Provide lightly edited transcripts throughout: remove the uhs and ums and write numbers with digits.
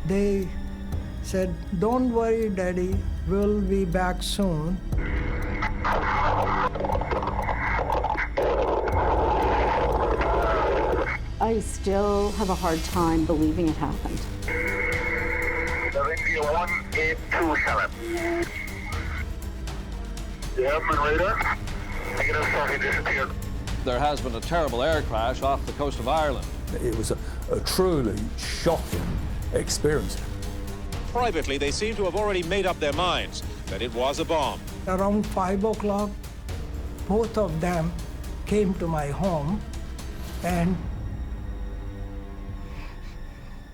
They said, "Don't worry, Daddy, we'll be back soon." I still have a hard time believing it happened. India 1827. The airman radar. Negative, sorry, disappeared. There has been a terrible air crash off the coast of Ireland. It was a truly shocking experience. Privately, they seem to have already made up their minds that it was a bomb. Around 5 o'clock, both of them came to my home, and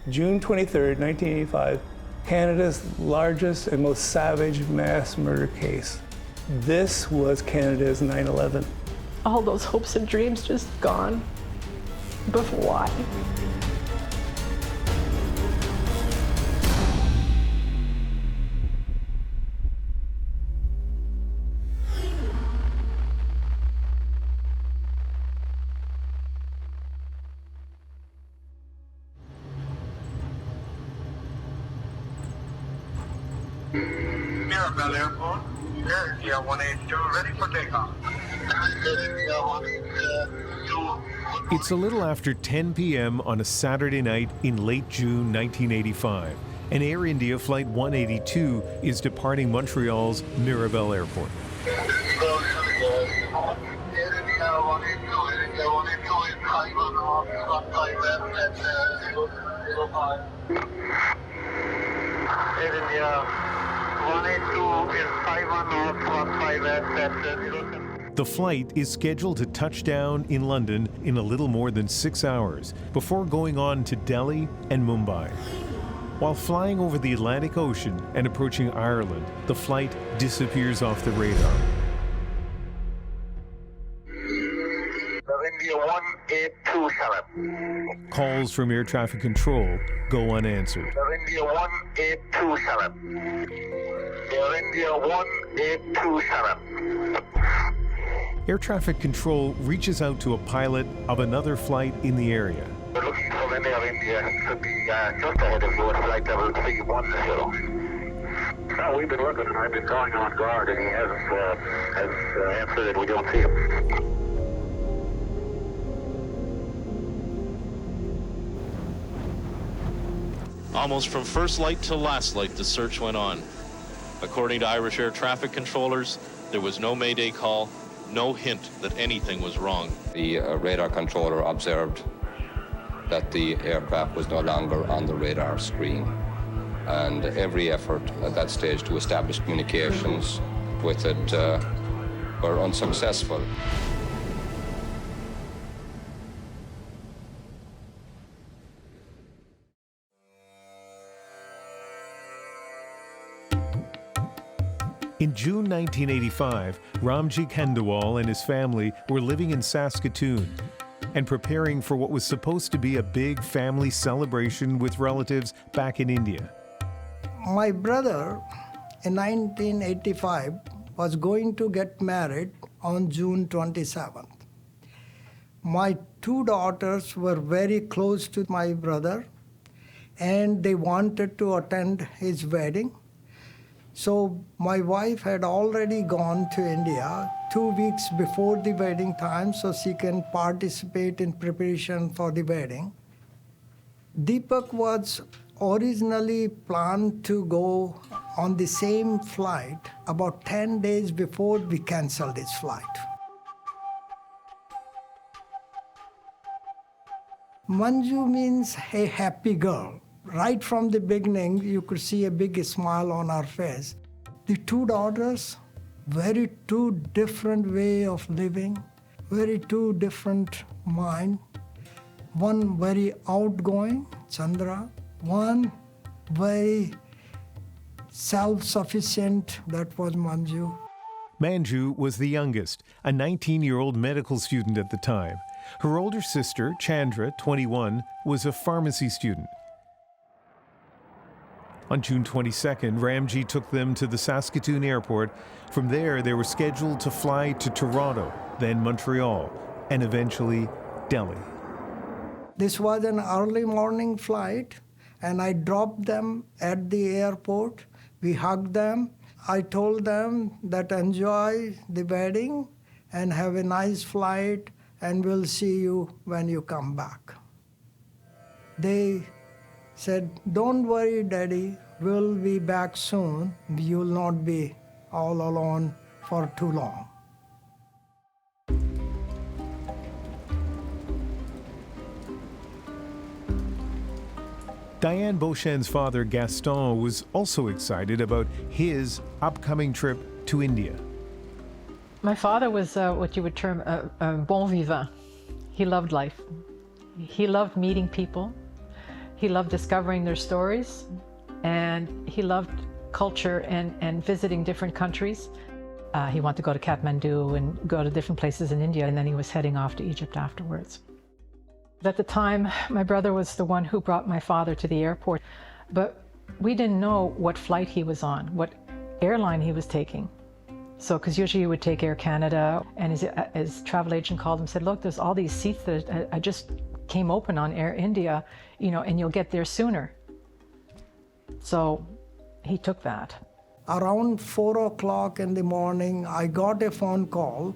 June 23rd, 1985, Canada's largest and most savage mass murder case. This was Canada's 9/11. All those hopes and dreams just gone. But why? Montreal Airport, Air India 182, ready for takeoff. Air India 182. It's a little after 10 p.m. on a Saturday night in late June 1985, and Air India Flight 182 is departing Montreal's Mirabel Airport. Air India 182, Air India 182 is Taiwan off, 1505. Air India 182 is Taiwan off, 1507. The flight is scheduled to touch down in London in a little more than 6 hours before going on to Delhi and Mumbai. While flying over the Atlantic Ocean and approaching Ireland, the flight disappears off the radar. India 1827. Calls from air traffic control go unanswered. India 1827. India 1827. Air traffic control reaches out to a pilot of another flight in the area. We're looking for Air India. It should be just ahead of board flight level 310. No, we've been looking, and I've been calling on guard, and he hasn't answered that we don't see him. Almost from first light to last light, the search went on. According to Irish air traffic controllers, there was no Mayday call, no hint that anything was wrong. The radar controller observed that the aircraft was no longer on the radar screen, and every effort at that stage to establish communications with it were unsuccessful. In June 1985, Ramji Khandelwal and his family were living in Saskatoon and preparing for what was supposed to be a big family celebration with relatives back in India. My brother, in 1985, was going to get married on June 27th. My two daughters were very close to my brother, and they wanted to attend his wedding. So my wife had already gone to India 2 weeks before the wedding time so she can participate in preparation for the wedding. Deepak was originally planned to go on the same flight about 10 days before we canceled his flight. Manju means a happy girl. Right from the beginning, you could see a big smile on her face. The two daughters, very two different way of living, very two different mind. One very outgoing, Chandra. One very self-sufficient, that was Manju. Manju was the youngest, a 19-year-old medical student at the time. Her older sister, Chandra, 21, was a pharmacy student. On June 22nd, Ramji took them to the Saskatoon airport. From there, they were scheduled to fly to Toronto, then Montreal, and eventually Delhi. This was an early morning flight, and I dropped them at the airport. We hugged them. I told them that enjoy the wedding and have a nice flight, and we'll see you when you come back. They said, don't worry, Daddy, we'll be back soon. You'll not be all alone for too long. Diane Beaucham's father, Gaston, was also excited about his upcoming trip to India. My father was what you would term a bon vivant. He loved life. He loved meeting people. He loved discovering their stories. And he loved culture and visiting different countries. He wanted to go to Kathmandu and go to different places in India, and then he was heading off to Egypt afterwards. At the time, my brother was the one who brought my father to the airport, but we didn't know what flight he was on, what airline he was taking. So, because usually he would take Air Canada, and his travel agent called him and said, look, there's all these seats that I just came open on Air India, you know, and you'll get there sooner. So he took that. Around 4 o'clock in the morning, I got a phone call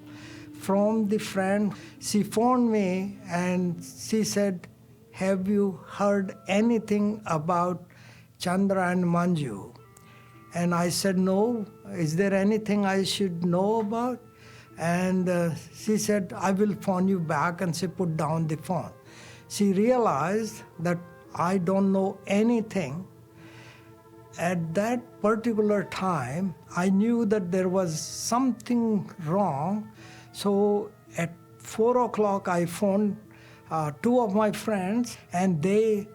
from the friend. She phoned me and she said, have you heard anything about Chandra and Manju? And I said, no. Is there anything I should know about? And she said, I will phone you back, and she put down the phone. She realized that I don't know anything. At that particular time, I knew that there was something wrong. So at 4 o'clock, I phoned 2 of my friends, and they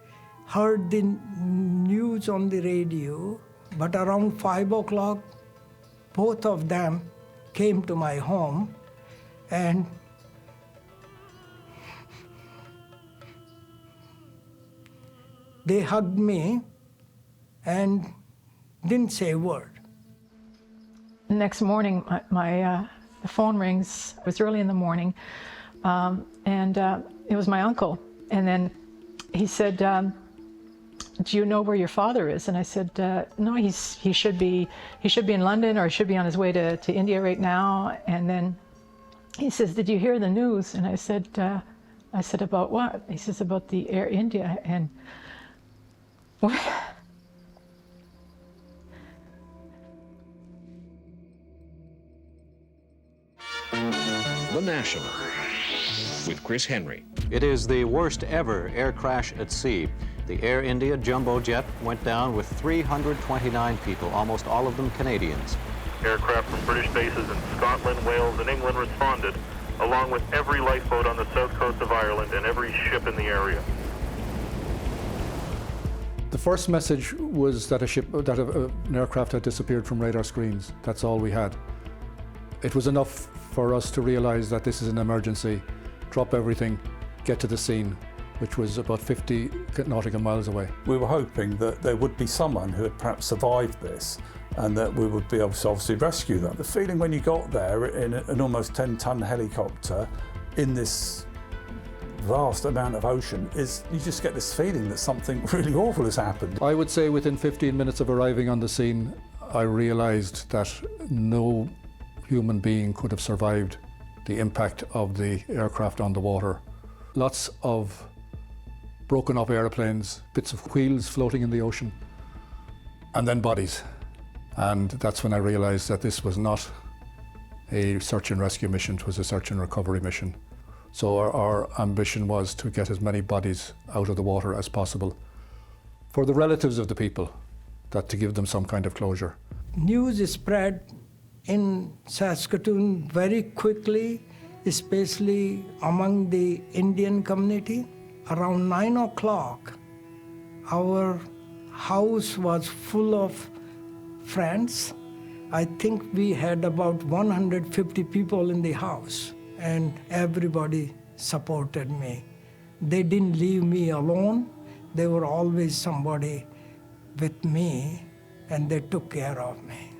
heard the news on the radio. But around 5 o'clock, both of them came to my home, and they hugged me and didn't say a word. The next morning, the phone rings. It was early in the morning, and it was my uncle. And then he said, do you know where your father is? And I said, no, he should be in London, or he should be on his way to India right now. And then he says, did you hear the news? And I said, about what? He says, about the Air India. And The National with Chris Henry. It is the worst ever air crash at sea. The Air India jumbo jet went down with 329 people, almost all of them Canadians. Aircraft from British bases in Scotland, Wales, and England responded, along with every lifeboat on the south coast of Ireland and every ship in the area. The first message was that an aircraft had disappeared from radar screens. That's all we had. It was enough for us to realize that this is an emergency, drop everything, get to the scene, which was about 50 nautical miles away. We were hoping that there would be someone who had perhaps survived this, and that we would be able to obviously rescue them. The feeling when you got there in an almost 10-ton helicopter in this vast amount of ocean is you just get this feeling that something really awful has happened. I would say within 15 minutes of arriving on the scene, I realized that no human being could have survived the impact of the aircraft on the water. Lots of broken up airplanes, bits of wheels floating in the ocean, and then bodies. And that's when I realized that this was not a search and rescue mission, it was a search and recovery mission. So our ambition was to get as many bodies out of the water as possible for the relatives of the people, that to give them some kind of closure. News is spread in Saskatoon very quickly, especially among the Indian community. Around 9 o'clock, our house was full of friends. I think we had about 150 people in the house, and everybody supported me. They didn't leave me alone. There were always somebody with me, and they took care of me.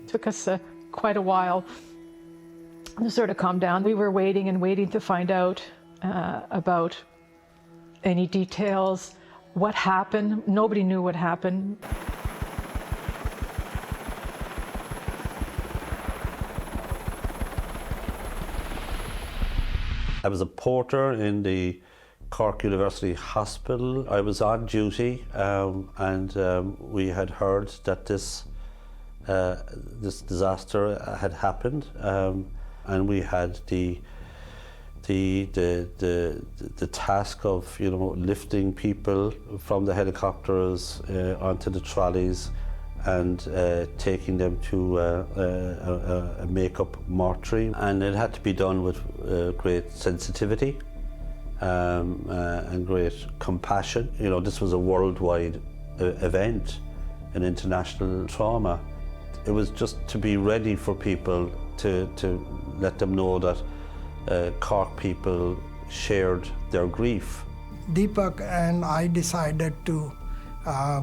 It took us quite a while to sort of calm down. We were waiting and waiting to find out about any details, what happened. Nobody knew what happened. I was a porter in the Cork University Hospital. I was on duty, and we had heard that this disaster had happened, and we had the task of, you know, lifting people from the helicopters onto the trolleys and taking them to a make-up mortuary, and it had to be done with great sensitivity and great compassion. You know, this was a worldwide event, an international trauma. It was just to be ready for people, to let them know that Cork people shared their grief. Deepak and I decided to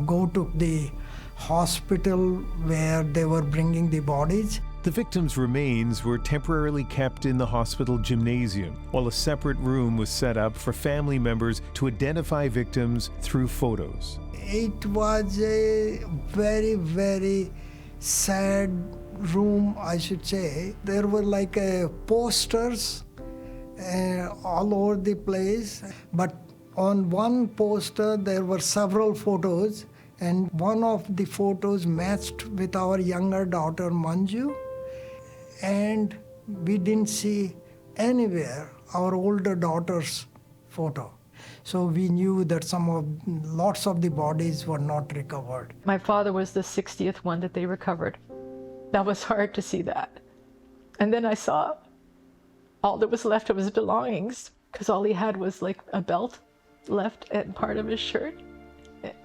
go to the hospital where they were bringing the bodies. The victims' remains were temporarily kept in the hospital gymnasium, while a separate room was set up for family members to identify victims through photos. It was a very, very sad room, I should say. There were like posters all over the place, but on one poster there were several photos, and one of the photos matched with our younger daughter Manju, and we didn't see anywhere our older daughter's photo. So we knew that lots of the bodies were not recovered. My father was the 60th one that they recovered. That was hard to see that. And then I saw all that was left of his belongings, because all he had was like a belt left and part of his shirt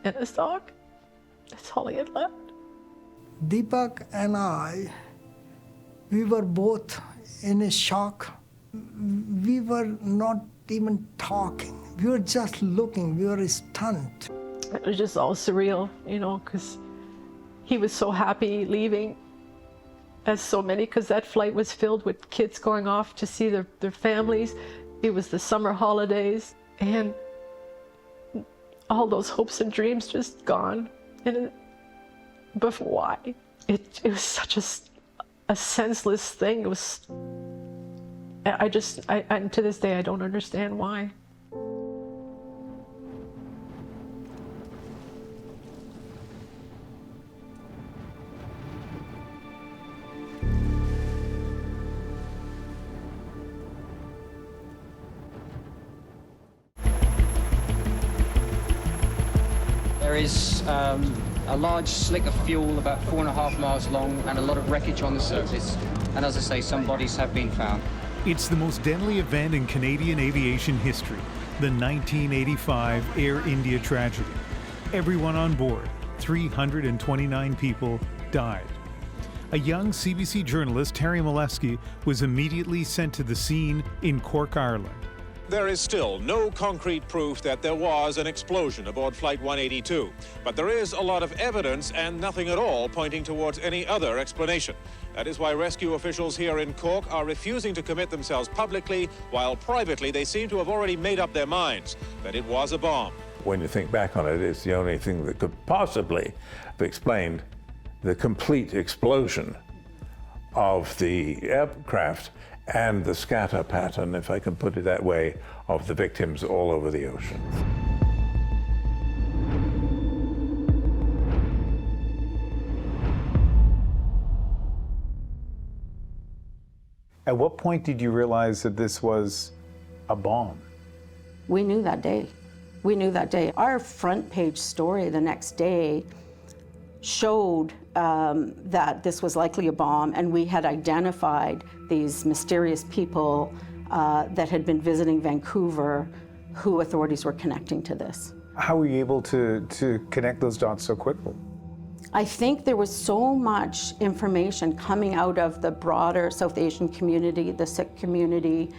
and a sock. That's all he had left. Deepak and I, we were both in a shock. We were not even talking. We were just looking. We were stunned. It was just all surreal, you know, because he was so happy leaving, as so many, because that flight was filled with kids going off to see their families. It was the summer holidays, and all those hopes and dreams just gone. But why? It was such a senseless thing. It was. And to this day, I don't understand why. There is a large slick of fuel about 4.5 miles long and a lot of wreckage on the surface. And as I say, some bodies have been found. It's the most deadly event in Canadian aviation history, the 1985 Air India tragedy. Everyone on board, 329 people, died. A young CBC journalist, Terry Molesky, was immediately sent to the scene in Cork, Ireland. There is still no concrete proof that there was an explosion aboard Flight 182, but there is a lot of evidence and nothing at all pointing towards any other explanation. That is why rescue officials here in Cork are refusing to commit themselves publicly, while privately they seem to have already made up their minds that it was a bomb. When you think back on it, it's the only thing that could possibly have explained the complete explosion of the aircraft and the scatter pattern, if I can put it that way, of the victims all over the ocean. At what point did you realize that this was a bomb? We knew that day. We knew that day. Our front page story the next day showed that this was likely a bomb, and we had identified these mysterious people that had been visiting Vancouver who authorities were connecting to this. How were you able to connect those dots so quickly? I think there was so much information coming out of the broader South Asian community, the Sikh community,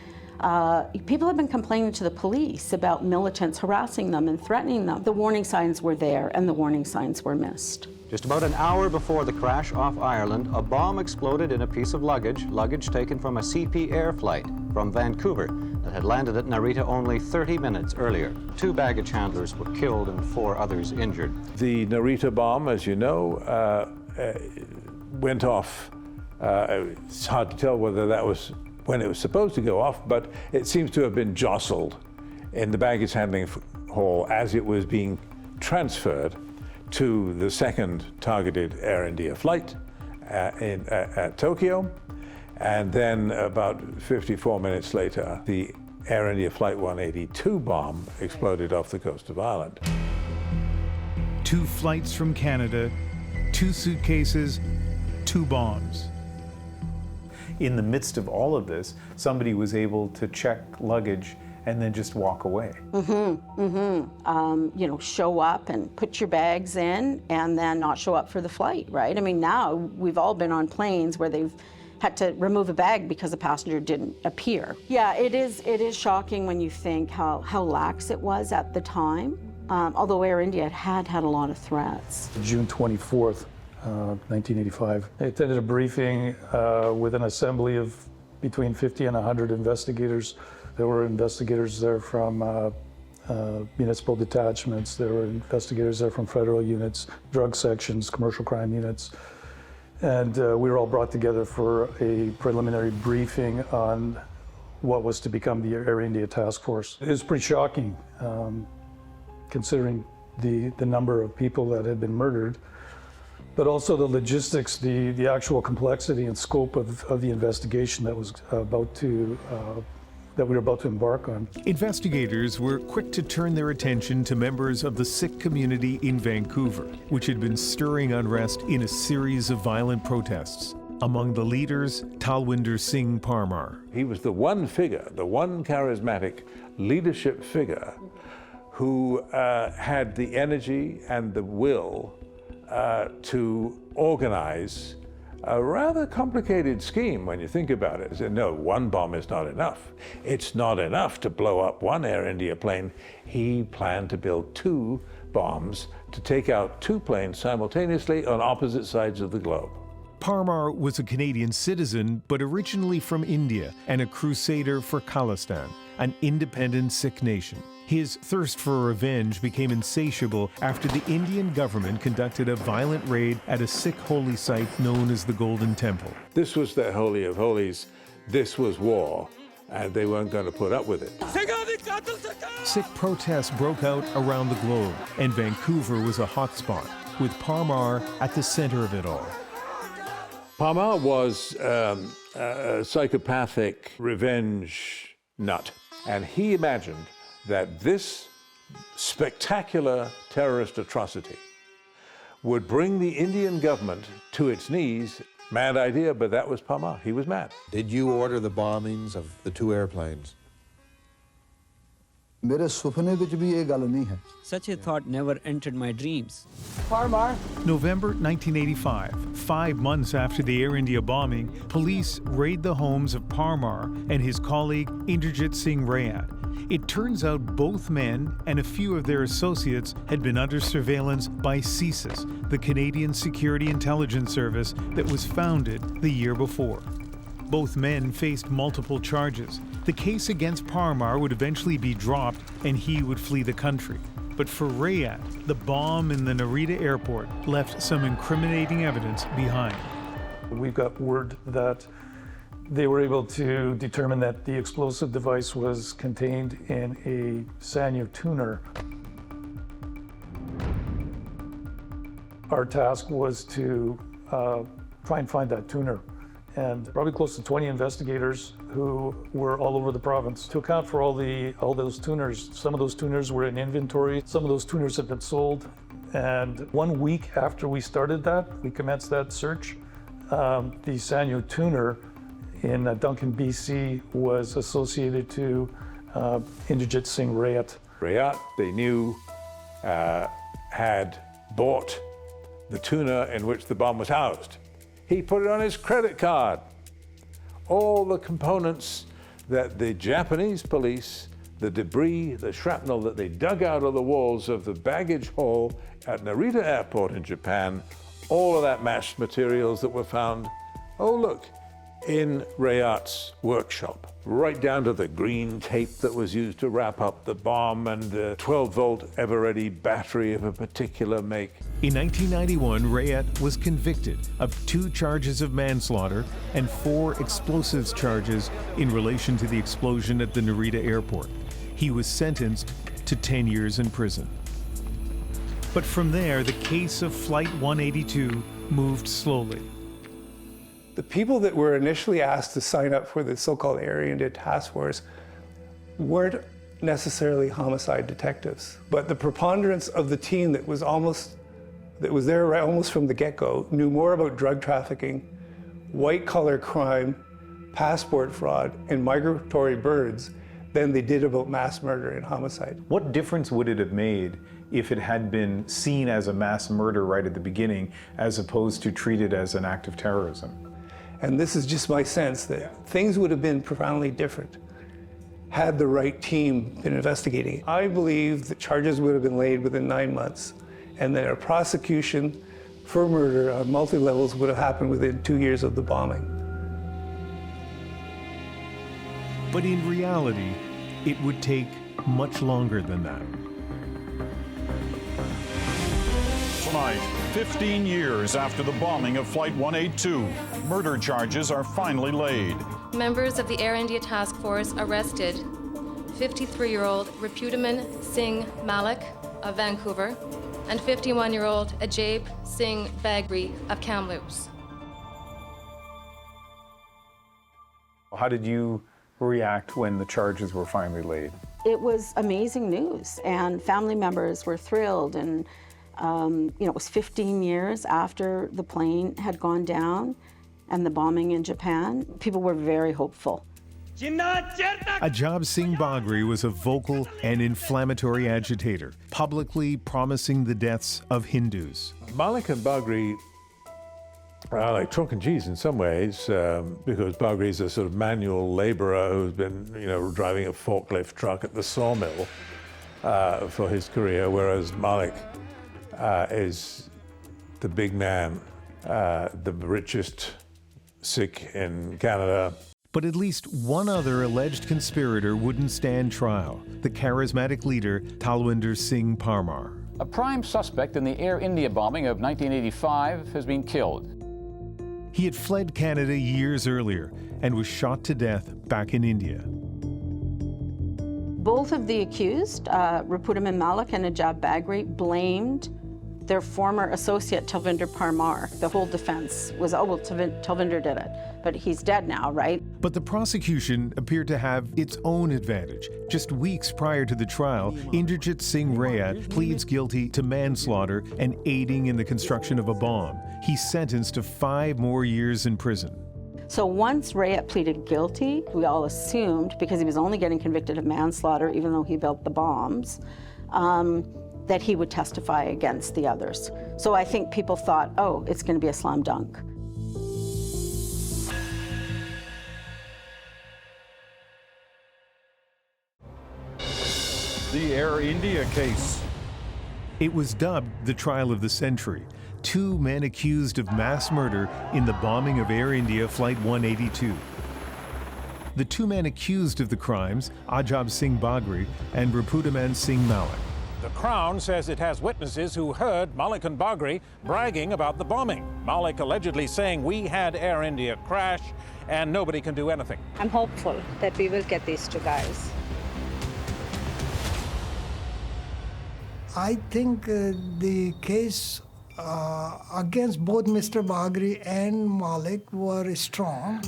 People have been complaining to the police about militants harassing them and threatening them. The warning signs were there, and the warning signs were missed. Just about an hour before the crash off Ireland, a bomb exploded in a piece of luggage taken from a CP Air flight from Vancouver that had landed at Narita only 30 minutes earlier. 2 baggage handlers were killed and 4 others injured. The Narita bomb, as you know, went off. It's hard to tell whether that was when it was supposed to go off, but it seems to have been jostled in the baggage handling hall as it was being transferred to the second targeted Air India flight at Tokyo. And then about 54 minutes later, the Air India Flight 182 bomb exploded off the coast of Ireland. 2 flights from Canada, 2 suitcases, 2 bombs. In the midst of all of this, somebody was able to check luggage and then just walk away. You know, show up and put your bags in and then not show up for the flight, right? I mean, now we've all been on planes where they've had to remove a bag because a passenger didn't appear. Yeah, it is shocking when you think how lax it was at the time, although Air India had a lot of threats. June 24th, 1985. I attended a briefing with an assembly of between 50 and 100 investigators. There were investigators there from municipal detachments. There were investigators there from federal units, drug sections, commercial crime units. And we were all brought together for a preliminary briefing on what was to become the Air India Task Force. It was pretty shocking, considering the number of people that had been murdered, but also the logistics, the actual complexity and scope of the investigation that was that we were about to embark on. Investigators were quick to turn their attention to members of the Sikh community in Vancouver, which had been stirring unrest in a series of violent protests. Among the leaders, Talwinder Singh Parmar. He was the one figure, the one charismatic leadership figure who had the energy and the will to organize a rather complicated scheme when you think about it. No, one bomb is not enough. It's not enough to blow up one Air India plane. He planned to build 2 bombs to take out 2 planes simultaneously on opposite sides of the globe. Parmar was a Canadian citizen, but originally from India and a crusader for Khalistan, an independent Sikh nation. His thirst for revenge became insatiable after the Indian government conducted a violent raid at a Sikh holy site known as the Golden Temple. This was their holy of holies. This was war, and they weren't going to put up with it. Sikh protests broke out around the globe, and Vancouver was a hotspot, with Parmar at the center of it all. Parmar was a psychopathic revenge nut, and he imagined that this spectacular terrorist atrocity would bring the Indian government to its knees. Mad idea, but that was Parmar. He was mad. Did you order the bombings of the 2 airplanes? Such a thought never entered my dreams. Parmar. November 1985, 5 months after the Air India bombing, police raid the homes of Parmar and his colleague Inderjit Singh Rayat. It turns out both men and a few of their associates had been under surveillance by CSIS, the Canadian Security Intelligence Service that was founded the year before. Both men faced multiple charges. The case against Parmar would eventually be dropped and he would flee the country. But for Rayat, the bomb in the Narita airport left some incriminating evidence behind. We've got word that they were able to determine that the explosive device was contained in a Sanyo tuner. Our task was to try and find that tuner. And probably close to 20 investigators who were all over the province to account for all those tuners. Some of those tuners were in inventory. Some of those tuners had been sold. And 1 week after we started that, we commenced that search. The Sanyo tuner in Duncan, BC was associated to Inderjit Singh Rayat. Rayat, they knew, had bought the tuner in which the bomb was housed. He put it on his credit card. All the components that the Japanese police, the debris, the shrapnel that they dug out of the walls of the baggage hall at Narita Airport in Japan, all of that matched materials that were found, oh look, in Rayat's workshop, right down to the green tape that was used to wrap up the bomb and the 12-volt ever-ready battery of a particular make. In 1991, Rayat was convicted of 2 charges of manslaughter and 4 explosives charges in relation to the explosion at the Narita airport. He was sentenced to 10 years in prison. But from there, the case of Flight 182 moved slowly. The people that were initially asked to sign up for the so-called Area India Task Force weren't necessarily homicide detectives, but the preponderance of the team that was there almost from the get-go knew more about drug trafficking, white-collar crime, passport fraud, and migratory birds than they did about mass murder and homicide. What difference would it have made if it had been seen as a mass murder right at the beginning, as opposed to treated as an act of terrorism? And this is just my sense that things would have been profoundly different had the right team been investigating. I believe the charges would have been laid within 9 months, and that a prosecution for murder on multi-levels would have happened within 2 years of the bombing. But in reality, it would take much longer than that. Tonight, 15 years after the bombing of Flight 182, murder charges are finally laid. Members of the Air India Task Force arrested 53-year-old Repudaman Singh Malik of Vancouver and 51-year-old Ajay Singh Bagri of Kamloops. How did you react when the charges were finally laid? It was amazing news, and family members were thrilled, and it was 15 years after the plane had gone down and the bombing in Japan. People were very hopeful. Ajay Singh Bagri was a vocal and inflammatory agitator, publicly promising the deaths of Hindus. Malik and Bagri are like chalk and cheese in some ways, because Bagri is a sort of manual laborer who's been, driving a forklift truck at the sawmill for his career, whereas Malik is the big man, the richest Sikh in Canada. But at least one other alleged conspirator wouldn't stand trial, the charismatic leader Talwinder Singh Parmar. A prime suspect in the Air India bombing of 1985 has been killed. He had fled Canada years earlier and was shot to death back in India. Both of the accused, Repudaman Malik and Ajay Bagri, blamed their former associate Talwinder Parmar. The whole defense was, Talwinder did it, but he's dead now, right? But the prosecution appeared to have its own advantage. Just weeks prior to the trial, Inderjit Singh Rayat pleads guilty to manslaughter and aiding in the construction of a bomb. He's sentenced to 5 more years in prison. So once Rayat pleaded guilty, we all assumed, because he was only getting convicted of manslaughter, even though he built the bombs, that he would testify against the others. So I think people thought, oh, it's going to be a slam dunk. The Air India case. It was dubbed the trial of the century. 2 men accused of mass murder in the bombing of Air India Flight 182. The 2 men accused of the crimes, Ajay Singh Bagri and Repudaman Singh Malik. The Crown says it has witnesses who heard Malik and Bagri bragging about the bombing. Malik allegedly saying, "We had Air India crash and nobody can do anything." I'm hopeful that we will get these 2 guys. I think the case against both Mr. Bagri and Malik were strong.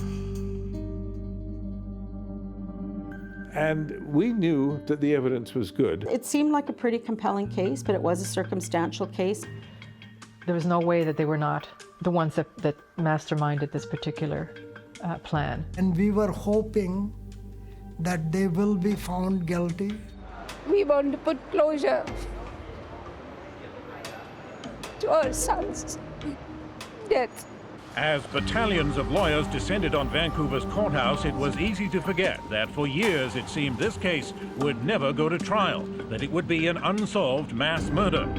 And we knew that the evidence was good. It seemed like a pretty compelling case, but it was a circumstantial case. There was no way that they were not the ones that masterminded this particular plan. And we were hoping that they will be found guilty. We want to put closure to our son's death. As battalions of lawyers descended on Vancouver's courthouse, it was easy to forget that for years it seemed this case would never go to trial, that it would be an unsolved mass murder.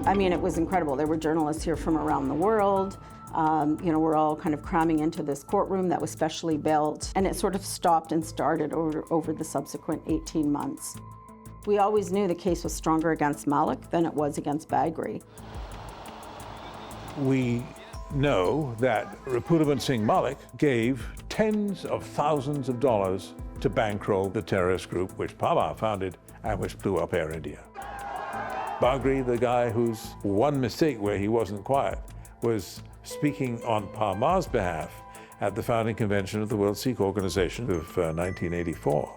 I mean, it was incredible. There were journalists here from around the world. We're all kind of cramming into this courtroom that was specially built, and it sort of stopped and started over the subsequent 18 months. We always knew the case was stronger against Malik than it was against Bagri. We know that Rapudaman Singh Malik gave tens of thousands of dollars to bankroll the terrorist group which Pawar founded and which blew up Air India. Bagri, the guy whose one mistake where he wasn't quiet, was speaking on Pawar's behalf at the founding convention of the World Sikh Organization of 1984,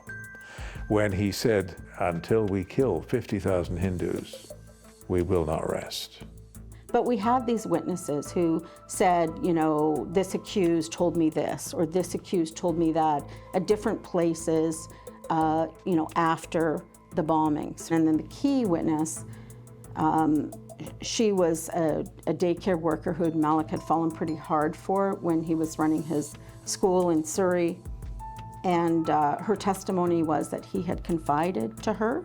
when he said, "Until we kill 50,000 Hindus, we will not rest." But we had these witnesses who said, this accused told me this, or this accused told me that, at different places, after the bombings. And then the key witness, she was a daycare worker who Malik had fallen pretty hard for when he was running his school in Surrey. And her testimony was that he had confided to her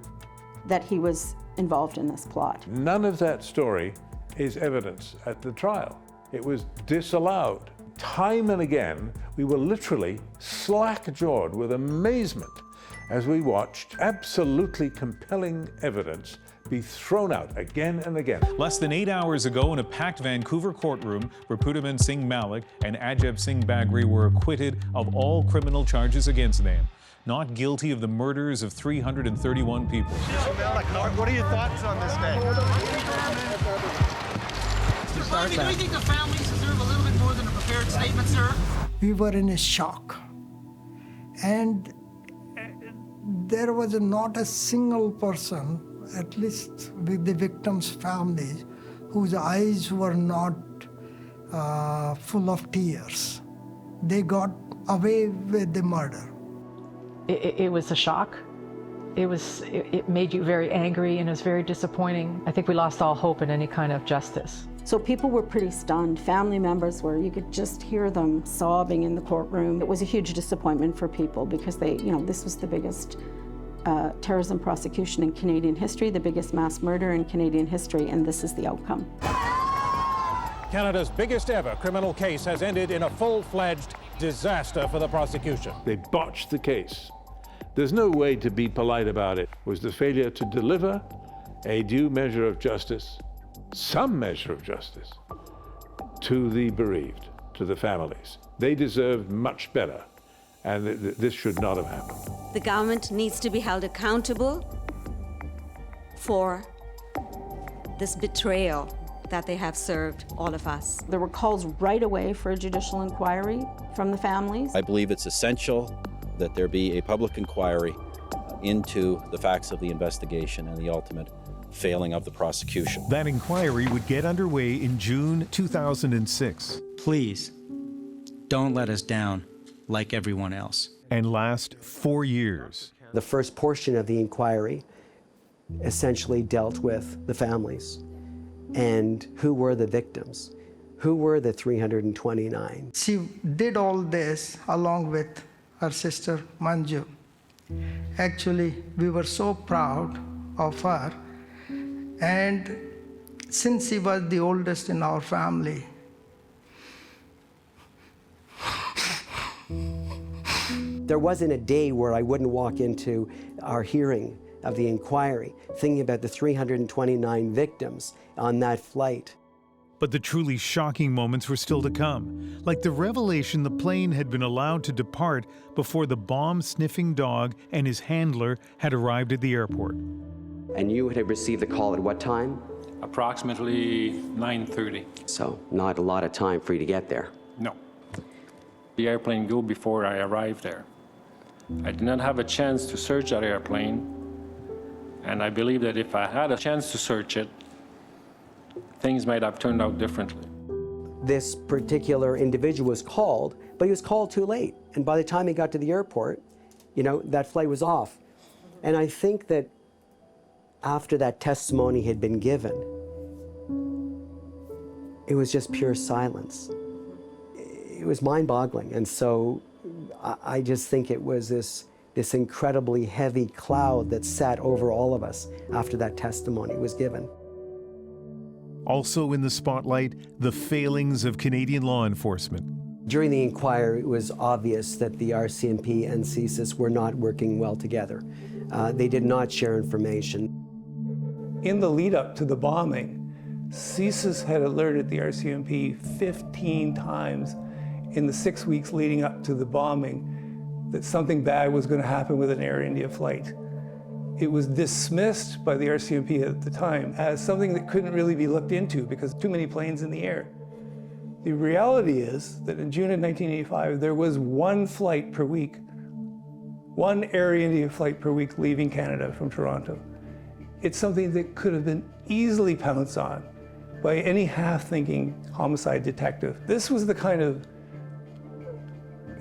that he was involved in this plot. None of that story is evidence at the trial. It was disallowed. Time and again, we were literally slack-jawed with amazement as we watched absolutely compelling evidence be thrown out again and again. Less than 8 hours ago, in a packed Vancouver courtroom, Rapudaman Singh Malik and Ajab Singh Bagri were acquitted of all criminal charges against them, not guilty of the murders of 331 people. Malik, what are your thoughts on this day? Do you think the families deserve a little bit more than a prepared statement, sir? We were in a shock. And there was not a single person, at least with the victims' families, whose eyes were not full of tears. They got away with the murder. It was a shock. It made you very angry, and it was very disappointing. I think we lost all hope in any kind of justice. So people were pretty stunned. Family members were, you could just hear them sobbing in the courtroom. It was a huge disappointment for people because this was the biggest terrorism prosecution in Canadian history, the biggest mass murder in Canadian history, and this is the outcome. Canada's biggest ever criminal case has ended in a full-fledged disaster for the prosecution. They botched the case. There's no way to be polite about it. It was the failure to deliver a due measure of justice, some measure of justice, to the bereaved, to the families. They deserved much better, and this should not have happened. The government needs to be held accountable for this betrayal that they have served all of us. There were calls right away for a judicial inquiry from the families. I believe it's essential that there be a public inquiry into the facts of the investigation and the ultimate failing of the prosecution. That inquiry would get underway in June 2006. Please, don't let us down like everyone else. And last 4 years. The first portion of the inquiry essentially dealt with the families and who were the victims, who were the 329. She did all this along with her sister Manju. Actually, we were so proud of her, and since she was the oldest in our family, there wasn't a day where I wouldn't walk into our hearing of the inquiry thinking about the 329 victims on that flight. But the truly shocking moments were still to come, like the revelation the plane had been allowed to depart before the bomb-sniffing dog and his handler had arrived at the airport. And you had received the call at what time? Approximately 9:30. So not a lot of time for you to get there. No. The airplane go before I arrived there. I did not have a chance to search that airplane, and I believe that if I had a chance to search it, things might have turned out differently. This particular individual was called, but he was called too late. And by the time he got to the airport, that flight was off. And I think that after that testimony had been given, it was just pure silence. it was mind-boggling. And so I just think it was this incredibly heavy cloud that sat over all of us after that testimony was given. Also in the spotlight, the failings of Canadian law enforcement. During the inquiry, it was obvious that the RCMP and CSIS were not working well together. They did not share information. In the lead up to the bombing, CSIS had alerted the RCMP 15 times in the 6 weeks leading up to the bombing that something bad was going to happen with an Air India flight. It was dismissed by the RCMP at the time as something that couldn't really be looked into because too many planes in the air. The reality is that in June of 1985, there was one flight per week, one Air India flight per week leaving Canada from Toronto. It's something that could have been easily pounced on by any half-thinking homicide detective. This was the kind of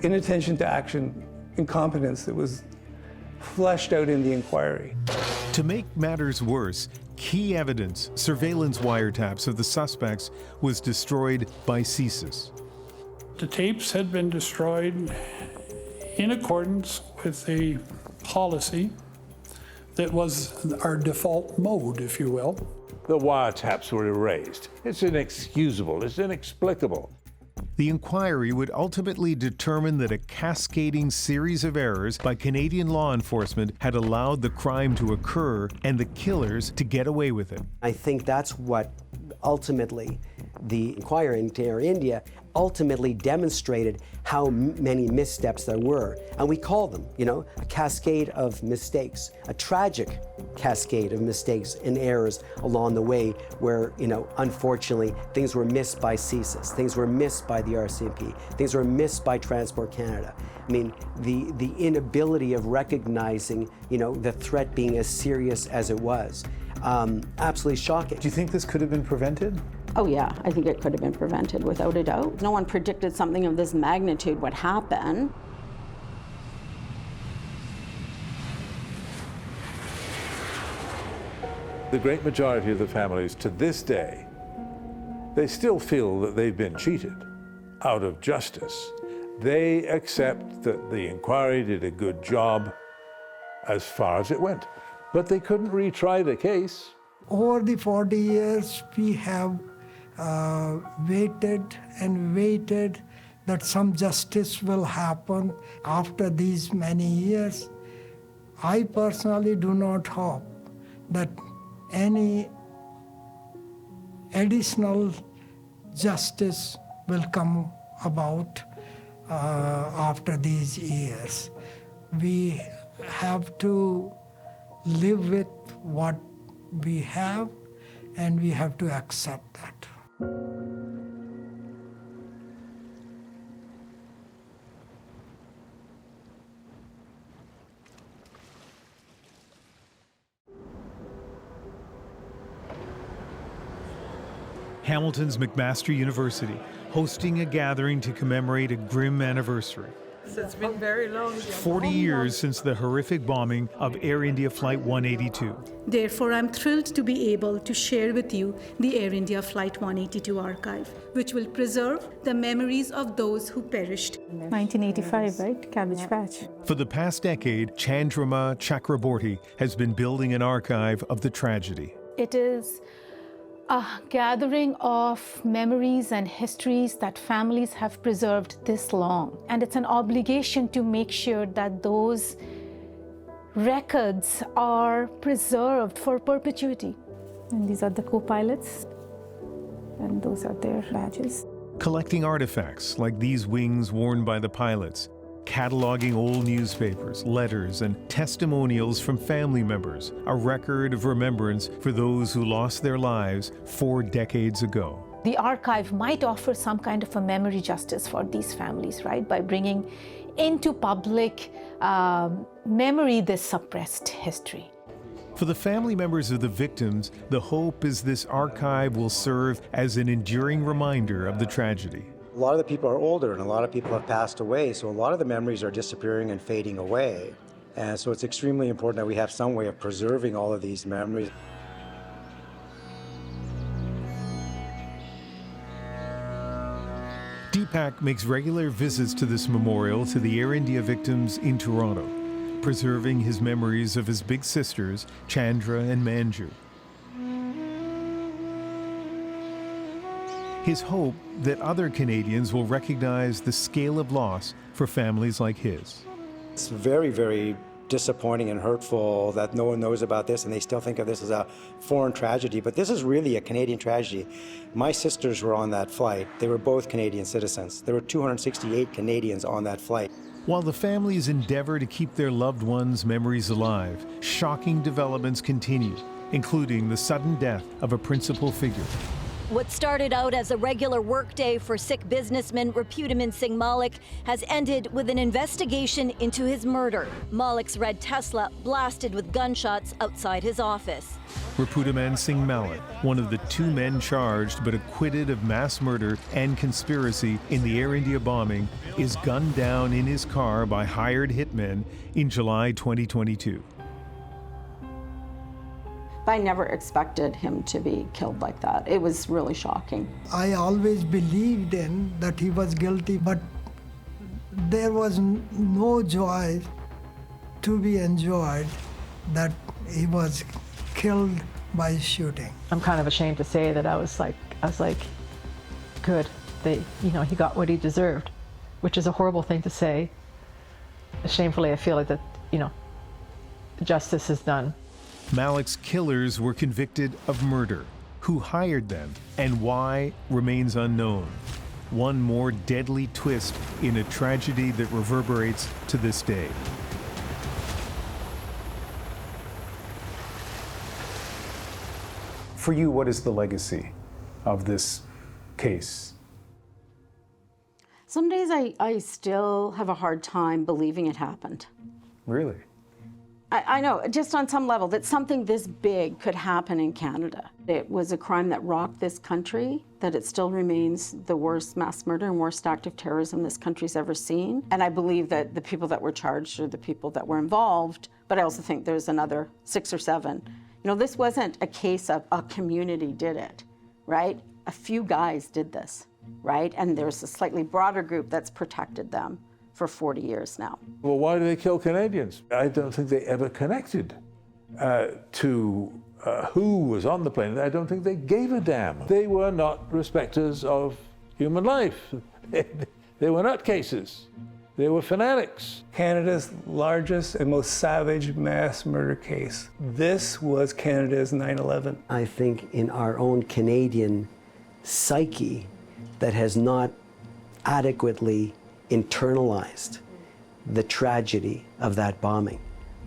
inattention to action incompetence that was fleshed out in the inquiry. To make matters worse, key evidence, surveillance wiretaps of the suspects, was destroyed by CSIS. The tapes had been destroyed in accordance with a policy that was our default mode, if you will. The wiretaps were erased. It's inexcusable, it's inexplicable. The inquiry would ultimately determine that a cascading series of errors by Canadian law enforcement had allowed the crime to occur and the killers to get away with it. I think that's what ultimately the inquiry into Air India ultimately demonstrated how many missteps there were. And we call them, a cascade of mistakes, a tragic cascade of mistakes and errors along the way where, unfortunately, things were missed by CSIS, things were missed by the RCMP, things were missed by Transport Canada. I mean, the inability of recognizing, the threat being as serious as it was. Absolutely shocking. Do you think this could have been prevented? Oh yeah, I think it could have been prevented without a doubt. No one predicted something of this magnitude would happen. The great majority of the families to this day, they still feel that they've been cheated out of justice. They accept that the inquiry did a good job as far as it went, but they couldn't retry the case. Over the 40 years, we have waited and waited that some justice will happen after these many years. I personally do not hope that any additional justice will come about after these years. We have to live with what we have, and we have to accept that. Hamilton's McMaster University, hosting a gathering to commemorate a grim anniversary. It's been very long. 40 years since the horrific bombing of Air India Flight 182. Therefore, I'm thrilled to be able to share with you the Air India Flight 182 archive, which will preserve the memories of those who perished. 1985, right? Cabbage Patch. For the past decade, Chandrama Chakraborty has been building an archive of the tragedy. It is a gathering of memories and histories that families have preserved this long. And it's an obligation to make sure that those records are preserved for perpetuity. And these are the co-pilots, and those are their badges. Collecting artifacts like these wings worn by the pilots, cataloging old newspapers, letters, and testimonials from family members, a record of remembrance for those who lost their lives 4 decades ago. The archive might offer some kind of a memory justice for these families, right? By bringing into public memory this suppressed history. For the family members of the victims, the hope is this archive will serve as an enduring reminder of the tragedy. A lot of the people are older and a lot of people have passed away, so a lot of the memories are disappearing and fading away. And so it's extremely important that we have some way of preserving all of these memories. Deepak makes regular visits to this memorial to the Air India victims in Toronto, preserving his memories of his big sisters, Chandra and Manju. His hope that other Canadians will recognize the scale of loss for families like his. It's very, very disappointing and hurtful that no one knows about this and they still think of this as a foreign tragedy, but this is really a Canadian tragedy. My sisters were on that flight. They were both Canadian citizens. There were 268 Canadians on that flight. While the families endeavor to keep their loved ones' memories alive, shocking developments continue, including the sudden death of a principal figure. What started out as a regular workday for Sikh businessman Rapudaman Singh Malik has ended with an investigation into his murder. Malik's red Tesla blasted with gunshots outside his office. Rapudaman Singh Malik, one of the 2 men charged but acquitted of mass murder and conspiracy in the Air India bombing, is gunned down in his car by hired hitmen in July 2022. I never expected him to be killed like that. It was really shocking. I always believed in that he was guilty, but there was no joy to be enjoyed that he was killed by shooting. I'm kind of ashamed to say that I was like, good. He got what he deserved, which is a horrible thing to say. Shamefully, I feel like that, justice is done. Malik's killers were convicted of murder. Who hired them and why remains unknown. One more deadly twist in a tragedy that reverberates to this day. For you, what is the legacy of this case? Some days I still have a hard time believing it happened. Really? I know, just on some level, that something this big could happen in Canada. It was a crime that rocked this country, that it still remains the worst mass murder and worst act of terrorism this country's ever seen. And I believe that the people that were charged are the people that were involved, but I also think there's another 6 or 7. This wasn't a case of a community did it, right? A few guys did this, right? And there's a slightly broader group that's protected them for 40 years now. Well, why do they kill Canadians? I don't think they ever connected to who was on the plane. I don't think they gave a damn. They were not respecters of human life. They were nutcases. They were fanatics. Canada's largest and most savage mass murder case. This was Canada's 9/11. I think in our own Canadian psyche that has not adequately internalized the tragedy of that bombing.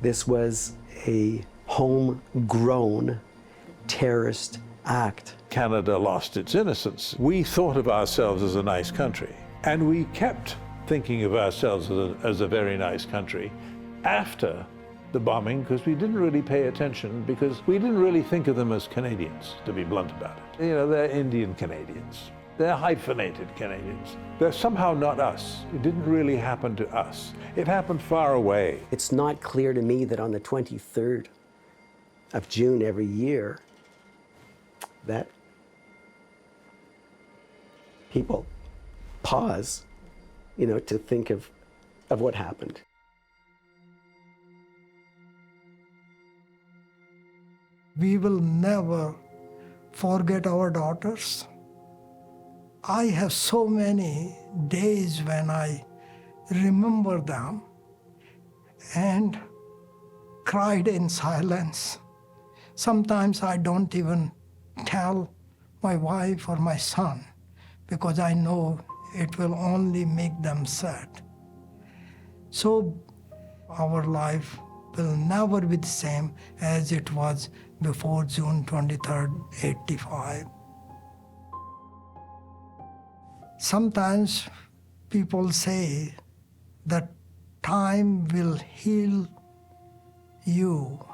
This was a homegrown terrorist act. Canada lost its innocence. We thought of ourselves as a nice country, and we kept thinking of ourselves as a very nice country after the bombing, because we didn't really pay attention, because we didn't really think of them as Canadians, to be blunt about it. They're Indian Canadians. They're hyphenated Canadians. They're somehow not us. It didn't really happen to us. It happened far away. It's not clear to me that on the 23rd of June every year, that people pause, to think of what happened. We will never forget our daughters. I have so many days when I remember them and cried in silence. Sometimes I don't even tell my wife or my son because I know it will only make them sad. So our life will never be the same as it was before June 23rd, 85. Sometimes people say that time will heal you,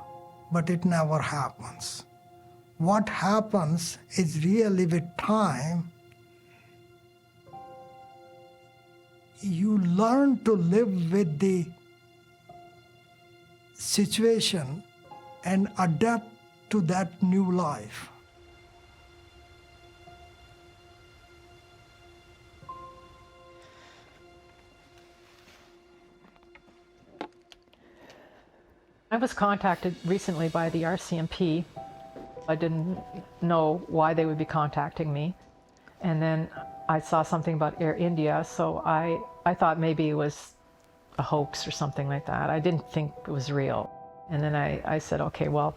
but it never happens. What happens is really with time, you learn to live with the situation and adapt to that new life. I was contacted recently by the RCMP. I didn't know why they would be contacting me. And then I saw something about Air India, so I thought maybe it was a hoax or something like that. I didn't think it was real. And then I said, okay, well,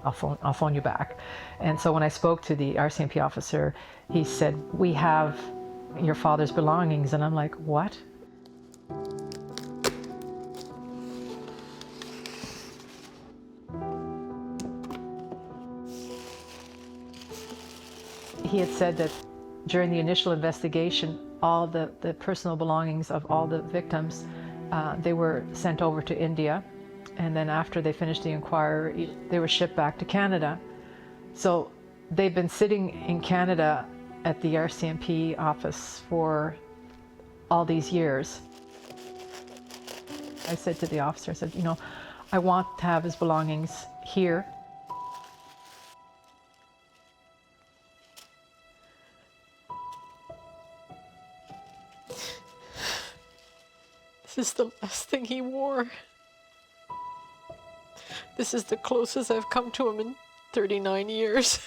I'll phone you back. And so when I spoke to the RCMP officer, he said, we have your father's belongings. And I'm like, what? He had said that during the initial investigation, all the personal belongings of all the victims, they were sent over to India. And then after they finished the inquiry, they were shipped back to Canada. So they've been sitting in Canada at the RCMP office for all these years. I said to the officer, I said, you know, I want to have his belongings here. This is the last thing he wore. This is the closest I've come to him in 39 years.